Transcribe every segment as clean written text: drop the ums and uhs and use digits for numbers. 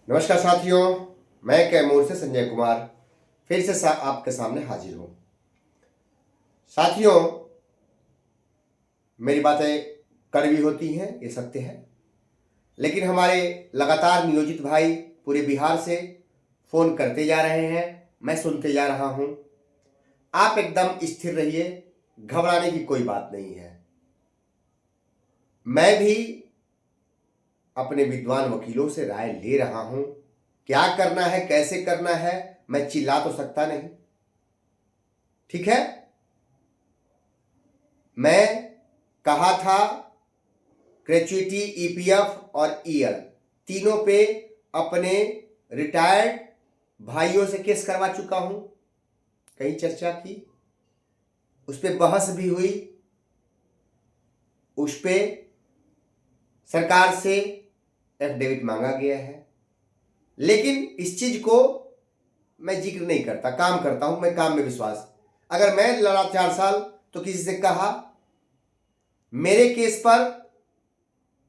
नमस्कार साथियों, मैं कैमूर से संजय कुमार फिर से आपके सामने हाजिर हूँ। साथियों, मेरी बातें कड़वी होती हैं, ये सत्य है, लेकिन हमारे लगातार नियोजित भाई पूरे बिहार से फ़ोन करते जा रहे हैं, मैं सुनते जा रहा हूँ। आप एकदम स्थिर रहिए, घबराने की कोई बात नहीं है। मैं भी अपने विद्वान वकीलों से राय ले रहा हूँ। क्या करना है, कैसे करना है, मैं चिल्ला तो सकता नहीं, ठीक है। मैं कहा था ग्रेच्युटी, ईपीएफ और ईएल तीनों पे अपने रिटायर्ड भाइयों से केस करवा चुका हूं। कहीं चर्चा की, उस पर बहस भी हुई, उस पे सरकार से एफिडेविट मांगा गया है, लेकिन इस चीज को मैं जिक्र नहीं करता, काम करता हूं। मैं काम में विश्वास, अगर मैं लड़ा 4 साल तो किसी से कहा, मेरे केस पर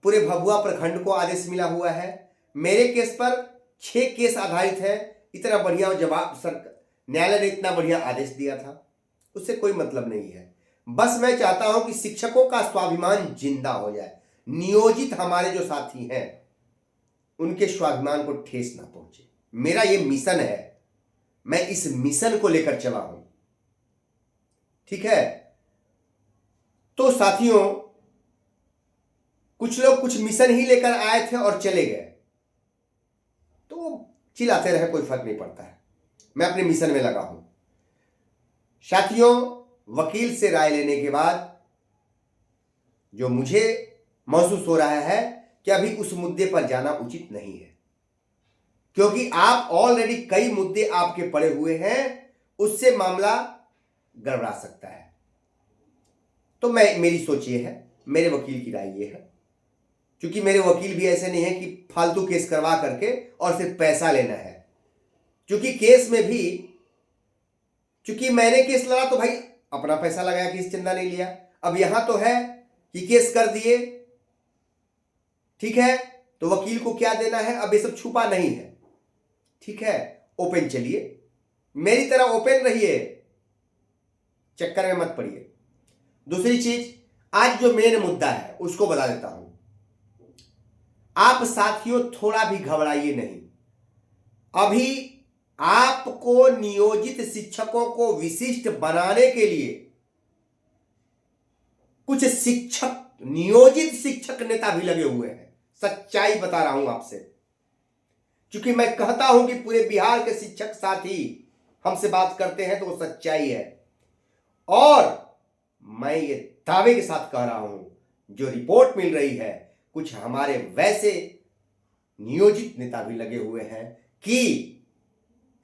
पूरे भभुआ प्रखंड को आदेश मिला हुआ है, मेरे केस पर 6 केस आधारित है। इतना बढ़िया जवाब सर न्यायालय ने इतना बढ़िया आदेश दिया था, उससे कोई मतलब नहीं है। बस मैं चाहता हूं कि शिक्षकों का स्वाभिमान जिंदा हो जाए। नियोजित हमारे जो साथी हैं उनके स्वाभिमान को ठेस ना पहुंचे, मेरा ये मिशन है। मैं इस मिशन को लेकर चला हूं, ठीक है। तो साथियों, कुछ लोग कुछ मिशन ही लेकर आए थे और चले गए, तो चिल्लाते रहे, कोई फर्क नहीं पड़ता है। मैं अपने मिशन में लगा हूं। साथियों, वकील से राय लेने के बाद जो मुझे महसूस हो रहा है कि अभी उस मुद्दे पर जाना उचित नहीं है, क्योंकि आप ऑलरेडी कई मुद्दे आपके पड़े हुए हैं, उससे मामला गड़बड़ा सकता है। तो मेरी सोच ये है, मेरे वकील की राय ये है, क्योंकि मेरे वकील भी ऐसे नहीं है कि फालतू केस करवा करके और सिर्फ पैसा लेना है। क्योंकि केस में भी, क्योंकि मैंने केस लड़ा तो भाई अपना पैसा लगाया, केस चंदा नहीं लिया। अब यहां तो है कि केस कर दिए, ठीक है, तो वकील को क्या देना है, अब ये सब छुपा नहीं है, ठीक है। ओपन चलिए, मेरी तरह ओपन रहिए, चक्कर में मत पड़िए। दूसरी चीज, आज जो मेन मुद्दा है उसको बता देता हूं। आप साथियों थोड़ा भी घबराइए नहीं। अभी आपको नियोजित शिक्षकों को विशिष्ट बनाने के लिए कुछ शिक्षक, नियोजित शिक्षक नेता भी लगे हुए हैं। सच्चाई बता रहा हूं आपसे, क्योंकि मैं कहता हूं कि पूरे बिहार के शिक्षक साथी हमसे बात करते हैं तो वो सच्चाई है। और मैं ये दावे के साथ कह रहा हूं, जो रिपोर्ट मिल रही है, कुछ हमारे वैसे नियोजित नेता भी लगे हुए हैं कि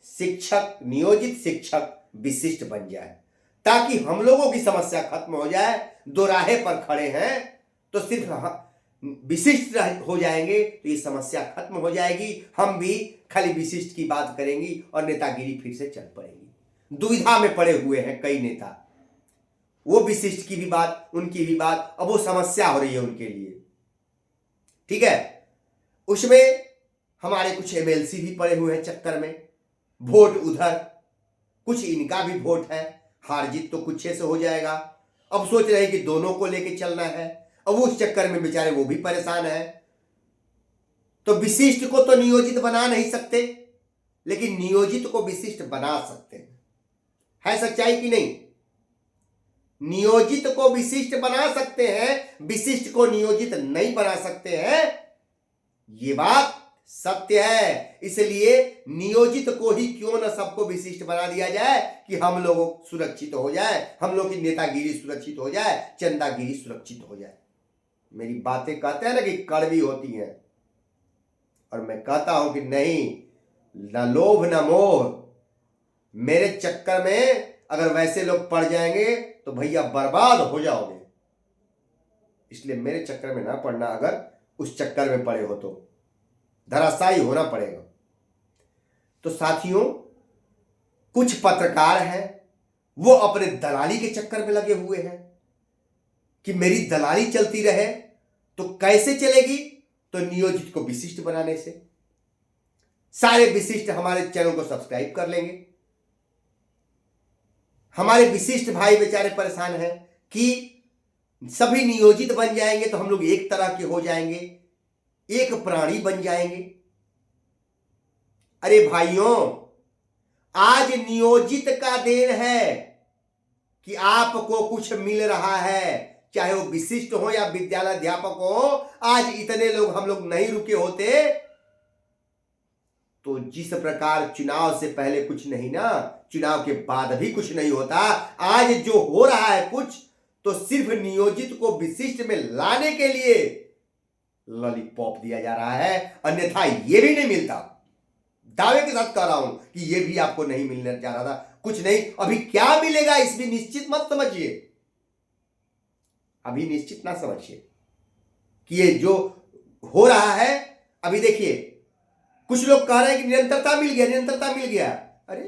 शिक्षक, नियोजित शिक्षक विशिष्ट बन जाए, ताकि हम लोगों की समस्या खत्म हो जाए। दो राहे पर खड़े हैं तो सिर्फ विशिष्ट हो जाएंगे तो ये समस्या खत्म हो जाएगी। हम भी खाली विशिष्ट की बात करेंगी और नेतागिरी फिर से चल पड़ेगी। दुविधा में पड़े हुए हैं कई नेता, वो विशिष्ट की भी बात, उनकी भी बात, अब वो समस्या हो रही है उनके लिए, ठीक है। उसमें हमारे कुछ एमएलसी भी पड़े हुए हैं चक्कर में, वोट उधर, कुछ इनका भी वोट है, हार जीत तो कुछ से हो जाएगा। अब सोच रहे हैं कि दोनों को लेके चलना है, अब उस चक्कर में बेचारे वो भी परेशान है। तो विशिष्ट को तो नियोजित बना नहीं सकते, लेकिन नियोजित को विशिष्ट बना सकते हैं। है सच्चाई कि नहीं? नियोजित को विशिष्ट बना सकते हैं, विशिष्ट को नियोजित नहीं बना सकते हैं, ये बात सत्य है। इसलिए नियोजित को ही क्यों न सबको विशिष्ट बना दिया जाए कि हम लोग सुरक्षित हो जाए, हम लोग की नेतागिरी सुरक्षित हो जाए, चंदागिरी सुरक्षित हो जाए। मेरी बातें कहते हैं ना कि कड़वी होती हैं, और मैं कहता हूं कि नहीं, न लोभ न मोह। मेरे चक्कर में अगर वैसे लोग पड़ जाएंगे तो भैया बर्बाद हो जाओगे। इसलिए मेरे चक्कर में ना पड़ना, अगर उस चक्कर में पड़े हो तो धराशायी होना पड़ेगा। तो साथियों, कुछ पत्रकार हैं वो अपने दलाली के चक्कर में लगे हुए हैं कि मेरी दलाली चलती रहे। तो कैसे चलेगी? तो नियोजित को विशिष्ट बनाने से। सारे विशिष्ट हमारे चैनल को सब्सक्राइब कर लेंगे। हमारे विशिष्ट भाई बेचारे परेशान हैं कि सभी नियोजित बन जाएंगे तो हम लोग एक तरह के हो जाएंगे, एक प्राणी बन जाएंगे। अरे भाइयों, आज नियोजित का देन है कि आपको कुछ मिल रहा है, चाहे वो विशिष्ट हो या विद्यालय अध्यापक हो। आज इतने लोग हम लोग नहीं रुके होते तो जिस प्रकार चुनाव से पहले कुछ नहीं ना, चुनाव के बाद भी कुछ नहीं होता। आज जो हो रहा है कुछ तो सिर्फ नियोजित को विशिष्ट में लाने के लिए लॉलीपॉप दिया जा रहा है, अन्यथा ये भी नहीं मिलता। दावे के साथ कह रहा हूं कि ये भी आपको नहीं मिलने जा रहा था। कुछ नहीं, अभी क्या मिलेगा इसमें निश्चित मत समझिए, अभी निश्चित ना समझिए कि ये जो हो रहा है। अभी देखिए, कुछ लोग कह रहे हैं कि निरंतरता मिल गया, निरंतरता मिल गया। अरे,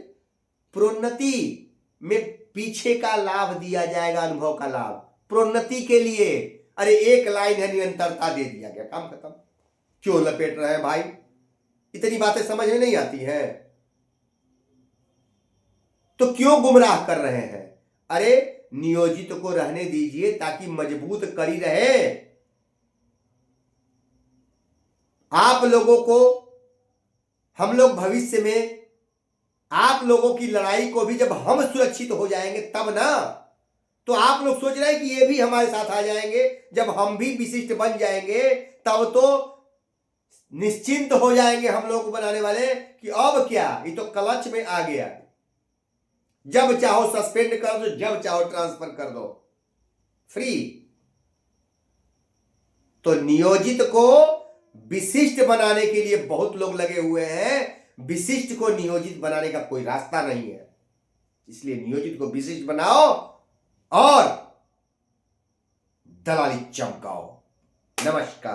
प्रोन्नति में पीछे का लाभ दिया जाएगा, अनुभव का लाभ प्रोन्नति के लिए। अरे एक लाइन है, निरंतरता दे दिया गया, काम खत्म। क्यों लपेट रहे हैं भाई, इतनी बातें समझ में नहीं आती हैं तो क्यों गुमराह कर रहे हैं। अरे नियोजित को रहने दीजिए ताकि मजबूत कड़ी रहे। आप लोगों को हम लोग भविष्य में, आप लोगों की लड़ाई को भी जब हम सुरक्षित हो जाएंगे तब ना, तो आप लोग सोच रहे हैं कि ये भी हमारे साथ आ जाएंगे। जब हम भी विशिष्ट बन जाएंगे तब तो निश्चिंत हो जाएंगे हम लोग बनाने वाले कि अब क्या, ये तो क्लच में आ गया, जब चाहो सस्पेंड कर दो, जब चाहो ट्रांसफर कर दो, फ्री। तो नियोजित को विशिष्ट बनाने के लिए बहुत लोग लगे हुए हैं, विशिष्ट को नियोजित बनाने का कोई रास्ता नहीं है। इसलिए नियोजित को विशिष्ट बनाओ और दलाली चमकाओ। नमस्कार।